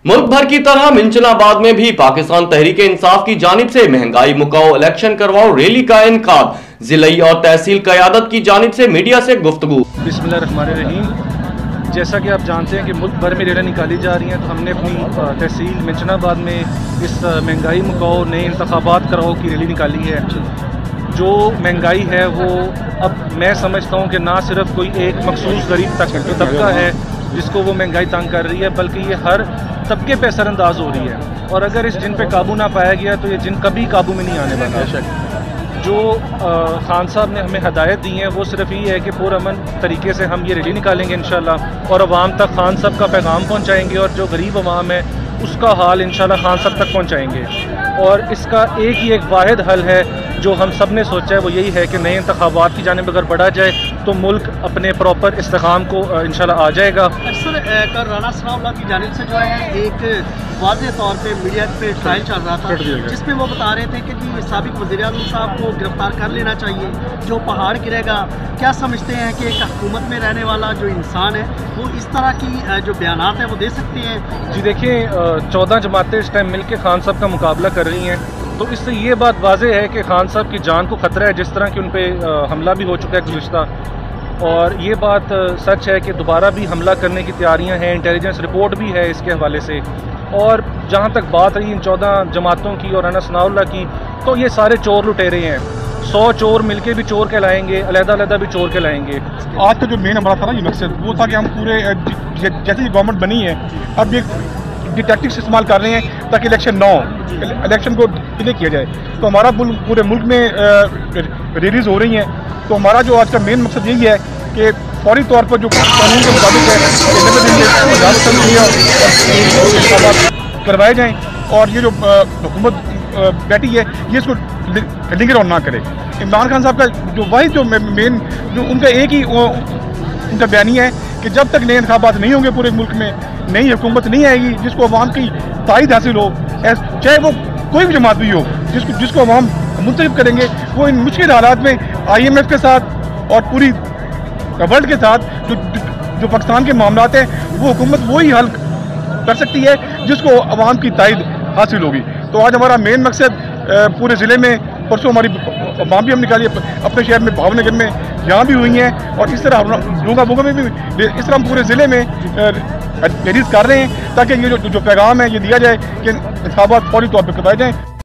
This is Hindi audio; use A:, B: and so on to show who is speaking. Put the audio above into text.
A: मुल्क भर की तरह मिंचनाबाद में भी पाकिस्तान तहरीक-ए-इंसाफ की जानिब से महंगाई मुकाओ इलेक्शन करवाओ रैली का इनेकाद। जिलाई और तहसील क़यादत की जानिब से मीडिया से गुफ्तगू।
B: बिस्मिल्लाहिर्रहमानिर्रहीम। जैसा कि आप जानते हैं कि मुल्क भर में रैलियां निकाली जा रही हैं, तो हमने अपनी तहसील मिंचनाबाद में इस महंगाई मुकाओ नए इंतखाबात कराओ की रैली निकाली है। जो महंगाई है वो अब मैं समझता हूँ कि ना सिर्फ कोई एक मखसूस गरीब तबका है जिसको वो महंगाई तंग कर रही है, बल्कि ये हर तबके पे असरअंदाज हो रही है। और अगर इस जिन पे काबू ना पाया गया तो ये जिन कभी काबू में नहीं आने वाला। जो खान साहब ने हमें हदायत दी है वो सिर्फ ये है कि पुरअमन तरीके से हम ये रैली निकालेंगे इंशाल्लाह, और अवाम तक खान साहब का पैगाम पहुँचाएँगे, और जो गरीब अवाम है उसका हाल इंशाल्लाह खान साहब तक पहुँचाएँगे। और इसका एक वाहिद हल है जो हम सब ने सोचा है, वो यही है कि नए इंतखाबात की जानिब अगर बढ़ा जाए तो मुल्क अपने प्रॉपर इस्तेकाम को इंशाल्लाह आ जाएगा।
C: अक्सर कल राना सनाउल्लाह की जानिब से जो है एक वाज़ेह तौर पे मीडिया पे ट्रायल चल रहा था, जिसमें वो बता रहे थे कि जी साबिक वज़ीर-ए-आज़म साहब को गिरफ्तार कर लेना चाहिए, जो पहाड़ गिरेगा। क्या समझते हैं कि एक हुकूमत में रहने वाला जो इंसान है वो इस तरह की जो बयानात हैं वो दे सकते हैं? जी
B: देखिए, 14 जमातें इस टाइम मिल के खान साहब का मुकाबला कर रही हैं, तो इससे ये बात वाज़ेह है कि खान साहब की जान को ख़तरा है। जिस तरह की उन पर हमला भी हो चुका है गुज़िश्ता, और ये बात सच है कि दोबारा भी हमला करने की तैयारियां हैं, इंटेलिजेंस रिपोर्ट भी है इसके हवाले से। और जहां तक बात रही इन 14 जमातों की और राना सनाउल्लाह की, तो ये सारे चोर लुटेरे हैं। 100 चोर मिलके भी चोर कहलाएंगे, अलग-अलग भी चोर कहलाएंगे।
D: आज का जो मेन हमारा था ना ये मकसद वो था कि हम पूरे जैसे ही गवर्नमेंट बनी है अब ये टैक्टिक्स इस्तेमाल कर रहे हैं ताकि इलेक्शन ना हो, इलेक्शन को डिले किया जाए। तो हमारा पूरे मुल्क में रैलीज हो रही हैं। तो हमारा जो आज का मेन मकसद यही है कि फौरी तौर पर जो कानून के मुताबिक है करवाए जाएँ, और ये जो हुकूमत बैठी है ये इसको लिंगर ऑन ना करे। इमरान खान साहब का जो वाहिद जो मेन जो उनका एक ही उनका बयानिया है कि जब तक नए इंतखाबात नहीं होंगे पूरे मुल्क में, नई हुकूमत नहीं आएगी जिसको अवाम की तायद हासिल हो, चाहे वो कोई भी जमात भी हो, जिसको अवाम मुंतखब करेंगे, वो इन मुश्किल हालात में IMF के साथ और पूरी वर्ल्ड के साथ जो पाकिस्तान के मामलात हैं वो हुकूमत वही हल कर सकती है जिसको अवाम की तायद हासिल होगी। तो आज हमारा मेन मकसद पूरे ज़िले में, परसों हमारी अवाम भी हम निकाली अपने शहर में, भावनगर में यहाँ भी हुई हैं, और इस तरह डूंगा बोगा में भी इस तरह हम पूरे ज़िले में रैलीज कर रहे हैं ताकि ये जो पैगाम है ये दिया जाए कि इंतखाबात फौरी तौर पर करवाए जाएँ।